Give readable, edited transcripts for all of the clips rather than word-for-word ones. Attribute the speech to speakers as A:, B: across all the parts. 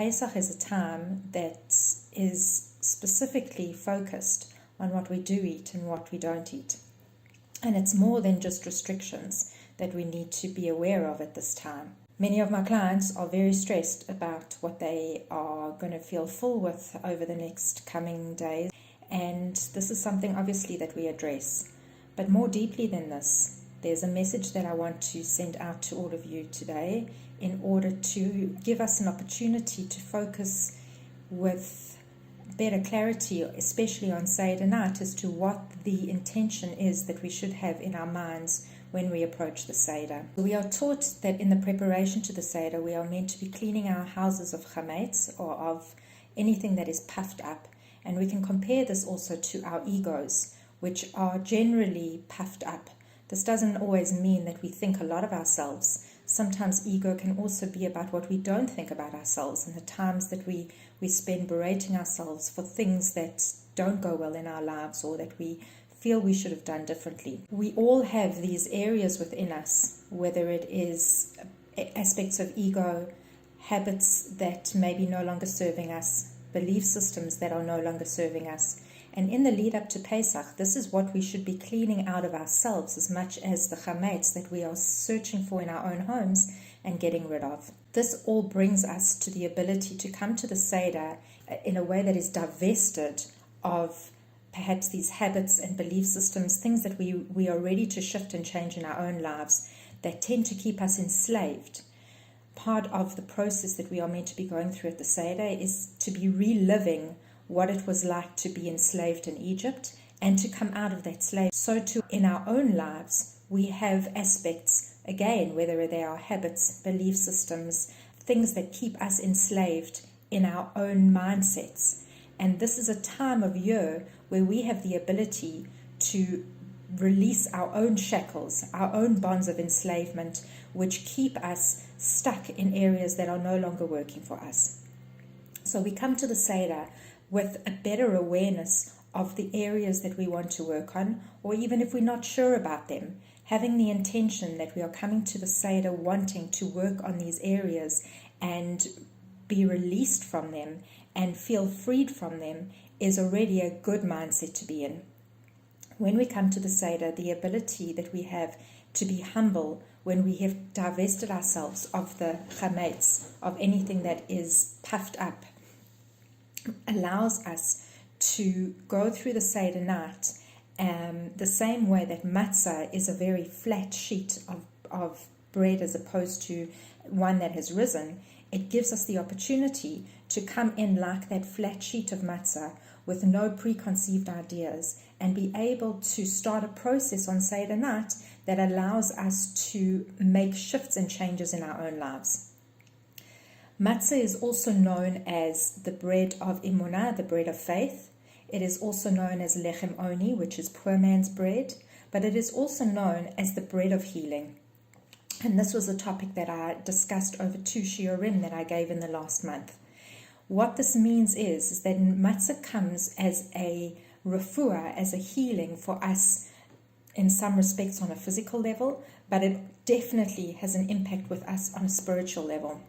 A: Pesach is a time that is specifically focused on what we do eat and what we don't eat. And it's more than just restrictions that we need to be aware of at this time. Many of my clients are very stressed about what they are going to feel full with over the next coming days. And this is something obviously that we address. But more deeply than this, there's a message that I want to send out to all of you today in order to give us an opportunity to focus with better clarity, especially on Seder night, as to what the intention is that we should have in our minds when we approach the Seder. We are taught that in the preparation to the Seder, we are meant to be cleaning our houses of chametz, or of anything that is puffed up. And we can compare this also to our egos, which are generally puffed up. This doesn't always mean that we think a lot of ourselves. Sometimes ego can also be about what we don't think about ourselves, and the times that we spend berating ourselves for things that don't go well in our lives, or that we feel we should have done differently. We all have these areas within us, whether it is aspects of ego, habits that may be no longer serving us, belief systems that are no longer serving us. And in the lead up to Pesach, this is what we should be cleaning out of ourselves as much as the chametz that we are searching for in our own homes and getting rid of. This all brings us to the ability to come to the Seder in a way that is divested of perhaps these habits and belief systems, things that we are ready to shift and change in our own lives that tend to keep us enslaved. Part of the process that we are meant to be going through at the Seder is to be reliving what it was like to be enslaved in Egypt and to come out of that slave. So too in our own lives, we have aspects, again, whether they are habits, belief systems, things that keep us enslaved in our own mindsets. And this is a time of year where we have the ability to release our own shackles, our own bonds of enslavement, which keep us stuck in areas that are no longer working for us. So we come to the Seder with a better awareness of the areas that we want to work on, or even if we're not sure about them, having the intention that we are coming to the Seder wanting to work on these areas and be released from them and feel freed from them is already a good mindset to be in. When we come to the Seder, the ability that we have to be humble when we have divested ourselves of the chametz, of anything that is puffed up, allows us to go through the Seder night the same way that matzah is a very flat sheet of bread as opposed to one that has risen. It gives us the opportunity to come in like that flat sheet of matzah with no preconceived ideas and be able to start a process on Seder night that allows us to make shifts and changes in our own lives. Matzah is also known as the bread of emunah, the bread of faith. It is also known as lechem oni, which is poor man's bread, but it is also known as the bread of healing. And this was a topic that I discussed over 2 shiurim that I gave in the last month. What this means is that matzah comes as a refuah, as a healing for us in some respects on a physical level, but it definitely has an impact with us on a spiritual level.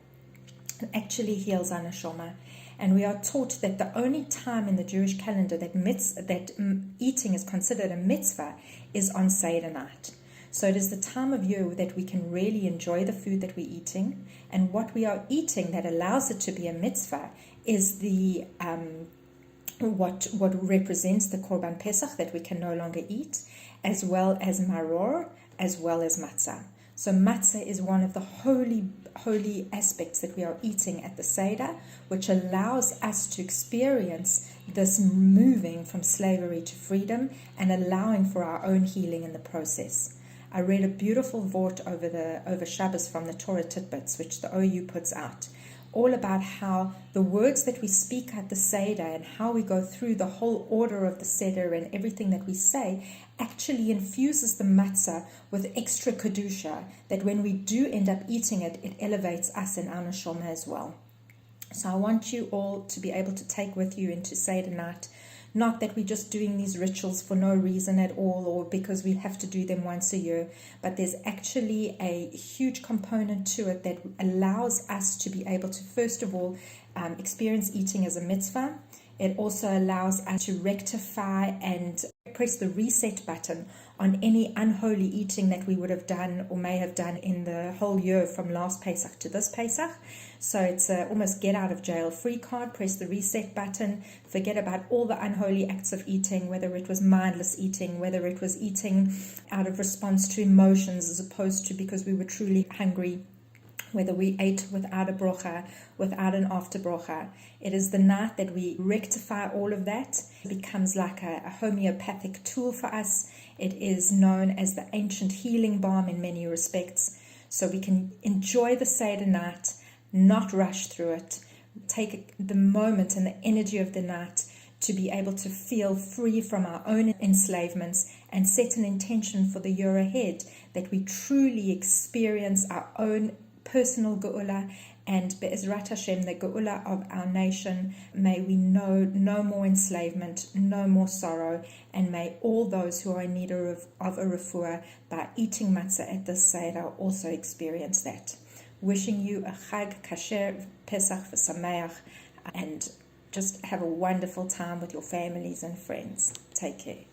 A: It actually heals our neshama. And we are taught that the only time in the Jewish calendar that eating is considered a mitzvah is on Seder night. So it is the time of year that we can really enjoy the food that we're eating, and what we are eating that allows it to be a mitzvah is the what represents the Korban Pesach that we can no longer eat, as well as maror, as well as matzah. So matzah is one of the holy aspects that we are eating at the Seder, which allows us to experience this moving from slavery to freedom and allowing for our own healing in the process. I read a beautiful vort over Shabbos from the Torah Tidbits, which the OU puts out, all about how the words that we speak at the Seder and how we go through the whole order of the Seder and everything that we say actually infuses the matzah with extra kedusha, that when we do end up eating it, it elevates us in our neshama as well. So I want you all to be able to take with you into Seder night, not that we're just doing these rituals for no reason at all or because we have to do them once a year, but there's actually a huge component to it that allows us to be able to, first of all, experience eating as a mitzvah. It also allows us to rectify and press the reset button on any unholy eating that we would have done or may have done in the whole year from last Pesach to this Pesach. So it's almost get out of jail free card. Press the reset button, forget about all the unholy acts of eating, whether it was mindless eating, whether it was eating out of response to emotions as opposed to because we were truly hungry, whether we ate without a brocha, without an after brocha. It is the night that we rectify all of that. It becomes like a homeopathic tool for us. It is known as the ancient healing balm in many respects. So we can enjoy the seder night, not rush through it, take the moment and the energy of the night to be able to feel free from our own enslavements and set an intention for the year ahead, that we truly experience our own personal geula, and Be'ezrat Hashem, the geula of our nation. May we know no more enslavement, no more sorrow, and may all those who are in need of a refuah by eating matzah at this seder also experience that. Wishing you a Chag Kasher, Pesach v'Sameach, and just have a wonderful time with your families and friends. Take care.